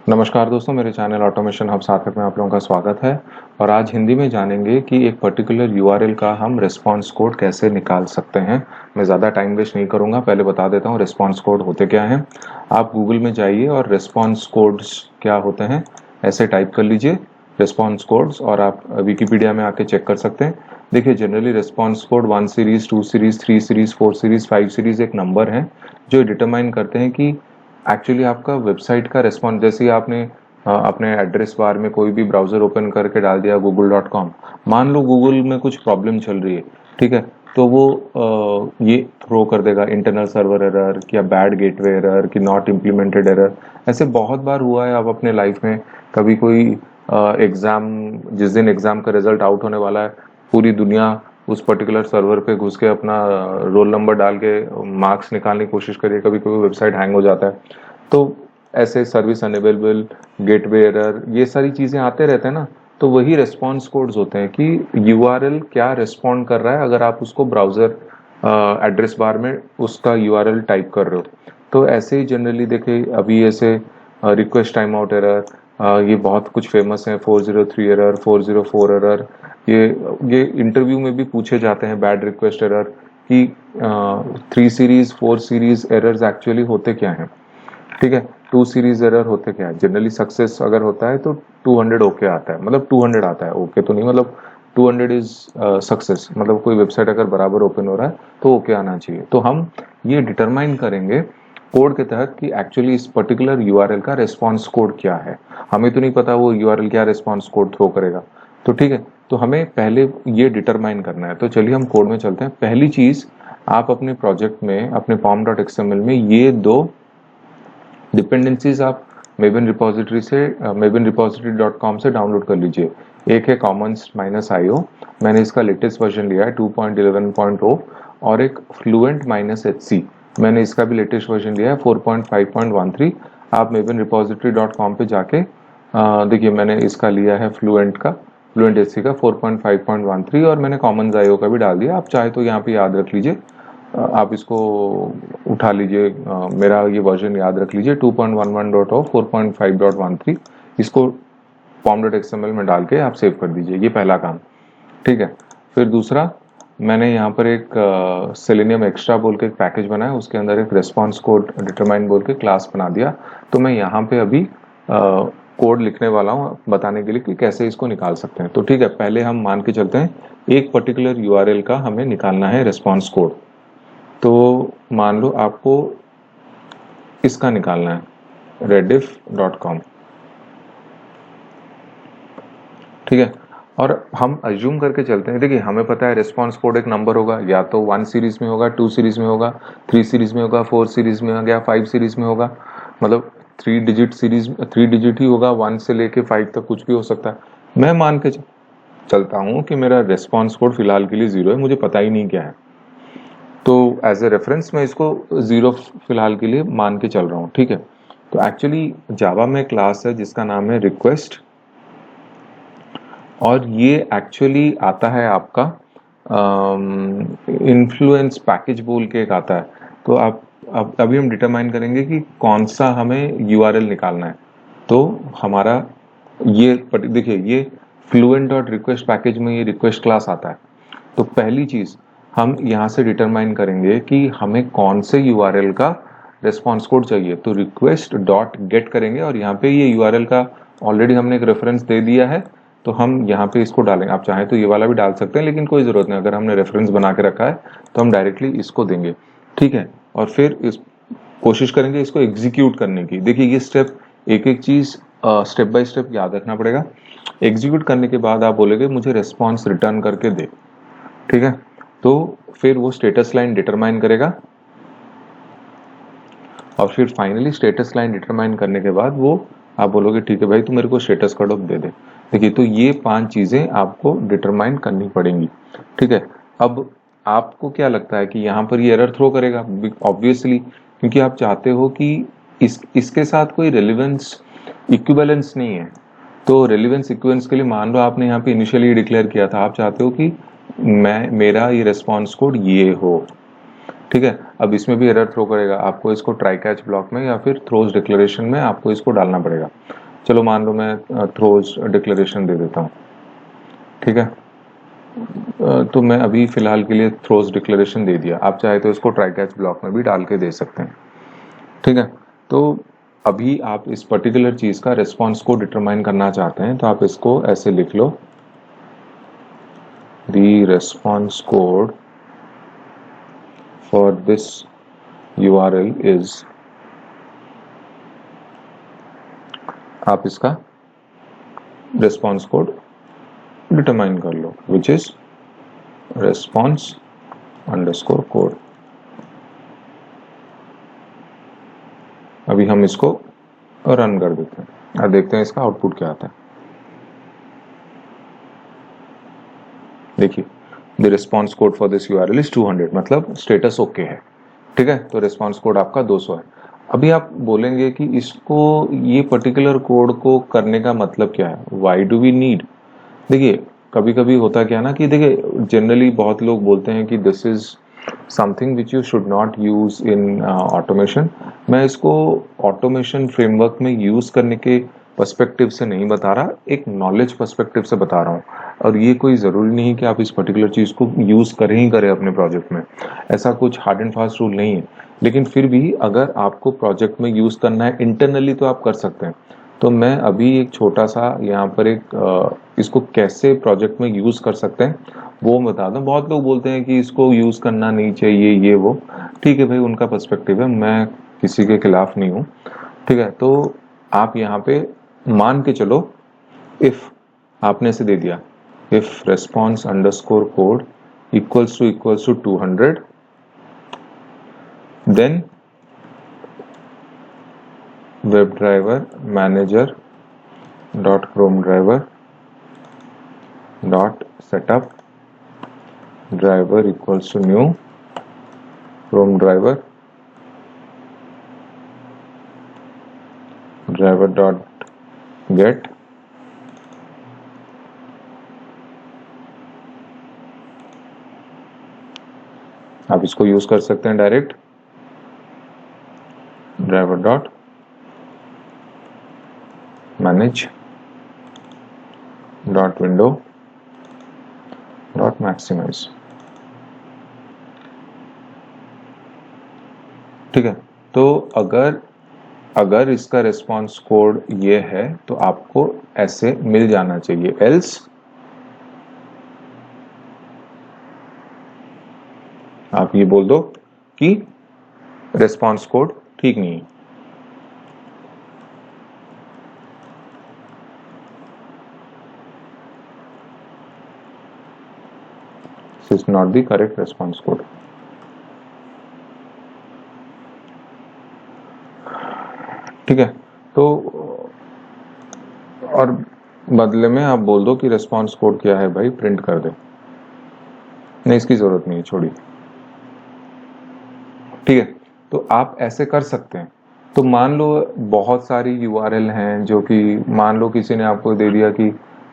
नमस्कार दोस्तों, मेरे चैनल ऑटोमेशन हब सार्थक में आप लोगों का स्वागत है। और आज हिंदी में जानेंगे कि एक पर्टिकुलर यूआरएल का हम रिस्पांस कोड कैसे निकाल सकते हैं। मैं ज़्यादा टाइम वेस्ट नहीं करूंगा, पहले बता देता हूं रिस्पांस कोड होते क्या हैं। आप गूगल में जाइए और रिस्पांस कोड्स क्या होते हैं ऐसे टाइप कर लीजिए रिस्पांस कोड्स, और आप विकिपीडिया में आके चेक कर सकते हैं। देखिए, generally response code 1 series, 2 series, 3 series, 4 series, 5 series एक नंबर है जो डिटरमाइन करते हैं कि एक्चुअली आपका वेबसाइट का रिस्पॉन्स, जैसे आपने अपने एड्रेस बार में कोई भी ब्राउजर ओपन करके डाल दिया google.com। मान लो गूगल में कुछ प्रॉब्लम चल रही है, ठीक है, तो वो ये थ्रो कर देगा इंटरनल सर्वर एरर या बैड गेटवे एरर कि नॉट इम्प्लीमेंटेड एरर। ऐसे बहुत बार हुआ है। आप अपने लाइफ में कभी कोई एग्जाम, जिस दिन एग्जाम का रिजल्ट आउट होने वाला है, पूरी दुनिया उस पर्टिकुलर सर्वर पे घुस के अपना रोल नंबर डाल के मार्क्स निकालने की कोशिश करिए, कभी कभी वेबसाइट हैंग हो जाता है। तो ऐसे सर्विस अनअवेलेबल, गेटवे एरर, ये सारी चीजें आते रहते हैं ना। तो वही रेस्पॉन्स कोड्स होते हैं कि यूआरएल क्या रिस्पॉन्ड कर रहा है अगर आप उसको ब्राउजर एड्रेस बार में उसका यूआरएल टाइप कर रहे हो। तो ऐसे ही जनरली देखे, अभी ऐसे रिक्वेस्ट टाइम आउट एरर, ये बहुत कुछ फेमस है, 403 एरर, 404 एरर। ये इंटरव्यू में भी पूछे जाते हैं, बैड रिक्वेस्ट एरर, कि 3 सीरीज 4 सीरीज एरर्स एक्चुअली होते क्या हैं। ठीक है, 2 सीरीज एरर होते क्या है। जनरली सक्सेस अगर होता है तो 200 ओके आता है, मतलब 200 आता है, ओके तो नहीं, मतलब 200 इज सक्सेस, मतलब कोई वेबसाइट अगर बराबर ओपन हो रहा है तो ओके आना चाहिए। तो हम ये डिटरमाइन करेंगे कोड के तहत कि एक्चुअली इस पर्टिकुलर यूआरएल का रिस्पांस कोड क्या है। हमें तो नहीं पता वो यूआरएल क्या रिस्पांस कोड थ्रो करेगा। तो ठीक है, तो हमें पहले ये डिटरमाइन करना है। तो चलिए हम कोड में चलते हैं। पहली चीज, आप अपने प्रोजेक्ट में, अपने pom.xml में ये दो डिपेंडेंसीज आप मेबन रिपोजिटरी से, mavenrepository.com से डाउनलोड कर लीजिए। एक है commons-io, मैंने इसका लेटेस्ट वर्जन लिया है 2.11.0, और एक fluent-hc, मैंने इसका भी लेटेस्ट वर्जन लिया है 4.5.13। आप mavenrepository.com पे जाके देखिए, मैंने इसका लिया है fluent-hc का 4.5.13, और मैंने commons-io का भी डाल दिया। आप चाहे तो यहाँ पे याद रख लीजिए, आप इसको उठा लीजिए, मेरा ये वर्जन याद रख लीजिए 2.11.0 4.5.13। इसको pom.xml में डाल के आप सेव कर दीजिए। ये पहला काम, ठीक है। फिर दूसरा, मैंने यहाँ पर एक सेलेनियम एक्स्ट्रा बोल के एक पैकेज बनाया, उसके अंदर एक रेस्पॉन्स कोड डिटरमाइन बोल के क्लास बना दिया। तो मैं यहाँ पे अभी कोड लिखने वाला हूँ बताने के लिए कि कैसे इसको निकाल सकते हैं। तो ठीक है, पहले हम मान के चलते हैं एक पर्टिकुलर यूआरएल का हमें निकालना है रेस्पॉन्स कोड। तो मान लो आपको इसका निकालना है, rediff.com, ठीक है। और हम अज्यूम करके चलते हैं, देखिए हमें पता है रिस्पांस कोड एक नंबर होगा, या तो 1 सीरीज में होगा, 2 सीरीज में होगा, 3 सीरीज में होगा, 4 सीरीज में होगा, 5 सीरीज में होगा, मतलब 3 डिजिट सीरीज, 3 डिजिट ही होगा, 1 से लेके 5 तक कुछ भी हो सकता है। मैं मान के चलता हूं कि मेरा रिस्पांस कोड फिलहाल के लिए 0 है, मुझे पता ही नहीं क्या है। तो एज ए रेफरेंस मैं इसको 0 फिलहाल के लिए मान के चल रहा हूँ, ठीक है। तो एक्चुअली जावा में क्लास है जिसका नाम है रिक्वेस्ट, और ये एक्चुअली आता है आपका इन्फ्लुएंस पैकेज बोल के एक आता है। तो आप अभी हम डिटरमाइन करेंगे कि कौन सा हमें यूआरएल निकालना है। तो हमारा ये देखिए, ये fluent.request पैकेज में ये रिक्वेस्ट क्लास आता है। तो पहली चीज हम यहाँ से डिटरमाइन करेंगे कि हमें कौन से यूआरएल का रेस्पॉन्स कोड चाहिए। तो रिक्वेस्ट डॉट गेट करेंगे, और यहाँ पे ये यूआरएल का ऑलरेडी हमने एक रेफरेंस दे दिया है, तो हम यहाँ पे इसको डालेंगे। आप चाहें तो ये वाला भी डाल सकते हैं, लेकिन कोई जरूरत नहीं, अगर हमने रेफरेंस बना के रखा है तो हम डायरेक्टली इसको देंगे, ठीक है। और फिर इस कोशिश करेंगे इसको एग्जीक्यूट करने की। देखिए, ये स्टेप, एक एक चीज स्टेप बाय स्टेप याद रखना पड़ेगा। एग्जीक्यूट करने के बाद आप बोलेंगे मुझे रेस्पॉन्स रिटर्न करके दे, ठीक है। तो फिर वो स्टेटस लाइन डिटरमाइन करेगा, और फिर फाइनली स्टेटस लाइन डिटरमाइन करने के बाद वो आप बोलोगे ठीक है भाई, तू मेरे को स्टेटस कट ऑफ दे दे। देखिए, तो ये 5 चीजें आपको डिटरमाइन करनी पड़ेंगी, ठीक है। अब आपको क्या लगता है कि यहाँ पर ये एरर थ्रो करेगा? ऑब्वियसली, क्योंकि आप चाहते हो कि इसके साथ कोई रेलिवेंस इक्विवेलेंस नहीं है। तो रेलिवेंस इक्विवेलेंस के लिए मान लो आपने यहाँ पे इनिशियली डिक्लेयर किया था, आप चाहते हो कि मेरा ये रेस्पॉन्स कोड ये हो, ठीक है। अब इसमें भी एरर थ्रो करेगा, आपको इसको ट्राई कैच ब्लॉक में या फिर थ्रोज डिक्लेरेशन में आपको इसको डालना पड़ेगा। चलो मान लो मैं थ्रोज डिक्लेरेशन दे देता हूँ, ठीक है। तो मैं अभी फिलहाल के लिए थ्रोज डिक्लेरेशन दे दिया, आप चाहे तो इसको ट्राई कैच ब्लॉक में भी डाल के दे सकते हैं, ठीक है। तो अभी आप इस पर्टिकुलर चीज का रिस्पॉन्स को डिटरमाइन करना चाहते हैं, तो आप इसको ऐसे लिख लो, the response code for this URL is, आप इसका रिस्पॉन्स कोड डिटरमाइन कर लो, which is response underscore code. अभी हम इसको रन कर देते हैं और देखते हैं इसका आउटपुट क्या आता है। देखिए, the response code for this URL is 200, मतलब स्टेटस ओके है, ठीक है। तो रिस्पॉन्स कोड आपका 200 है। अभी आप बोलेंगे कि इसको, ये पर्टिकुलर कोड को करने का मतलब क्या है, वाई डू वी नीड। देखिए, कभी कभी होता क्या है ना कि देखिए, जनरली बहुत लोग बोलते हैं कि this is something which you should not use in automation. मैं इसको ऑटोमेशन फ्रेमवर्क में यूज करने के पर्सपेक्टिव से नहीं बता रहा, एक नॉलेज पर्सपेक्टिव से बता रहा हूँ। और ये कोई जरूरी नहीं कि आप इस पर्टिकुलर चीज को यूज करें ही करें अपने प्रोजेक्ट में, ऐसा कुछ हार्ड एंड फास्ट रूल नहीं है। लेकिन फिर भी अगर आपको प्रोजेक्ट में यूज करना है इंटरनली तो आप कर सकते हैं। तो मैं अभी एक छोटा सा यहाँ पर एक इसको कैसे प्रोजेक्ट में यूज कर सकते हैं वो बता दूं। बहुत लोग बोलते हैं कि इसको यूज करना नहीं चाहिए, ये वो, ठीक है भाई, उनका पर्सपेक्टिव है, मैं किसी के खिलाफ नहीं हूँ, ठीक है। तो आप यहाँ पे मान के चलो, इफ आपने इसे दे दिया, if response underscore code equals to 200, then web driver manager dot chrome driver dot setup driver equals to new chrome driver driver dot get आप इसको यूज कर सकते हैं direct, driver dot manage dot window dot maximize, ठीक है। तो अगर इसका रिस्पॉन्स कोड ये है तो आपको ऐसे मिल जाना चाहिए, एल्स आप ये बोल दो कि रिस्पॉन्स कोड ठीक नहीं है, this is not the correct response code, ठीक है। तो और बदले में आप बोल दो कि रिस्पॉन्स कोड क्या है भाई, प्रिंट कर दे, नहीं इसकी जरूरत नहीं है, छोड़िए, ठीक है। तो आप ऐसे कर सकते हैं। तो मान लो बहुत सारी URL हैं, जो कि मान लो किसी ने आपको दे दिया कि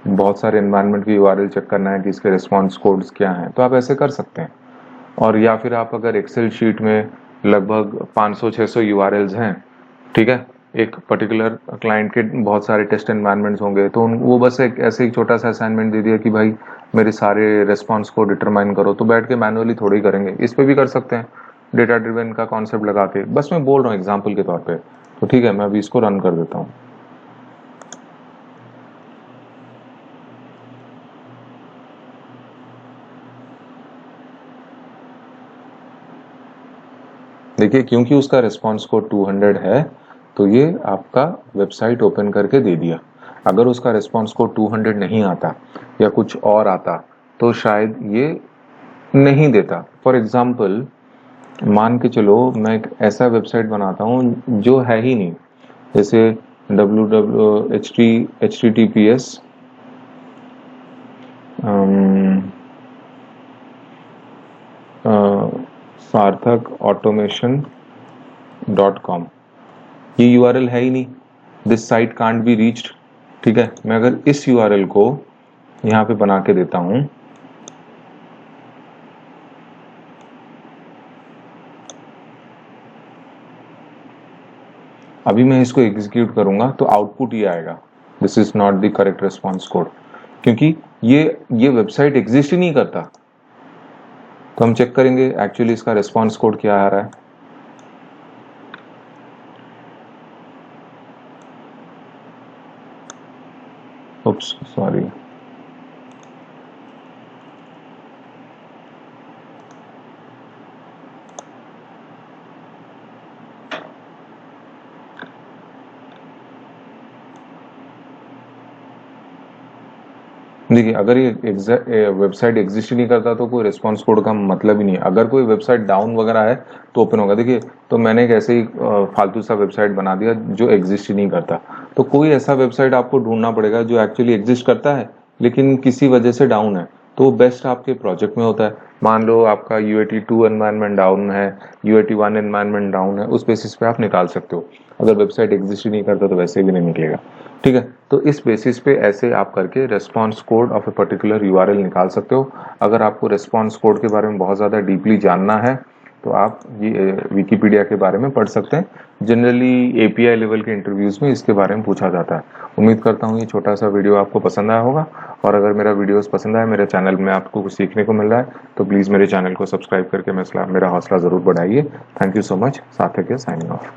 बहुत सारे एनवायरनमेंट की URL चेक करना है कि इसके रिस्पॉन्स कोड्स क्या हैं, तो आप ऐसे कर सकते हैं। और या फिर आप अगर एक्सेल शीट में लगभग 500-600 URLs हैं, ठीक है, एक पर्टिकुलर क्लाइंट के बहुत सारे टेस्ट एनवायरनमेंट्स होंगे, तो वो बस एक ऐसे एक छोटा सा असाइनमेंट दे दिया कि भाई मेरे सारे रिस्पॉन्स को डिटरमाइन करो, तो बैठ के मैनुअली थोड़ी ही करेंगे, इस पे भी कर सकते हैं डेटा ड्रिवन का कॉन्सेप्ट लगा के। बस मैं बोल रहा हूँ एग्जाम्पल के तौर पे। तो ठीक है, मैं अभी इसको रन कर देता हूँ। देखिए, क्योंकि उसका रिस्पॉन्स कोड 200 है तो ये आपका वेबसाइट ओपन करके दे दिया। अगर उसका रिस्पॉन्स कोड 200 नहीं आता या कुछ और आता तो शायद ये नहीं देता। फॉर एग्जाम्पल, मान के चलो मैं एक ऐसा वेबसाइट बनाता हूँ जो है ही नहीं, जैसे https सार्थक ऑटोमेशन .com, ये URL है ही नहीं, this site can't be reached, ठीक है। मैं अगर इस URL को यहाँ पे बना के देता हूँ, अभी मैं इसको एग्जीक्यूट करूंगा तो आउटपुट ये आएगा, this is not the correct response code, क्योंकि ये वेबसाइट एग्जिस्ट ही नहीं करता। तो हम चेक करेंगे एक्चुअली इसका रिस्पॉन्स कोड क्या आ रहा है। उप्स सॉरी, देखिए अगर ये वेबसाइट एग्जिस्ट ही नहीं करता तो कोई रिस्पॉन्स कोड का मतलब ही नहीं है। अगर कोई वेबसाइट डाउन वगैरह है तो ओपन होगा। देखिए तो मैंने एक ऐसे ही फालतू सा वेबसाइट बना दिया जो एग्जिस्ट ही नहीं करता। तो कोई ऐसा वेबसाइट आपको ढूंढना पड़ेगा जो एक्चुअली एग्जिस्ट करता है लेकिन किसी वजह से डाउन है। तो बेस्ट आपके प्रोजेक्ट में होता है। मान लो आपका UAT2 एनवायरनमेंट डाउन है, UAT1 एनवायरनमेंट डाउन है, उस बेसिस पे आप निकाल सकते हो। अगर वेबसाइट एग्जिस्ट ही नहीं करता तो वैसे भी नहीं निकलेगा। ठीक है, तो इस बेसिस पे ऐसे आप करके response code of a particular URL निकाल सकते हो। अगर आपको रेस्पॉन्स कोड के बारे में बहुत ज़्यादा डीपली जानना है तो आप ये विकिपीडिया के बारे में पढ़ सकते हैं। जनरली API लेवल के इंटरव्यूज में इसके बारे में पूछा जाता है। उम्मीद करता हूँ ये छोटा सा वीडियो आपको पसंद आया होगा, और अगर मेरा वीडियोस पसंद आए, मेरे चैनल में आपको कुछ सीखने को मिल रहा है तो प्लीज़ मेरे चैनल को सब्सक्राइब करके मेरा हौसला ज़रूर बढ़ाइए। Thank you so much. सार्थक है साइनिंग ऑफ।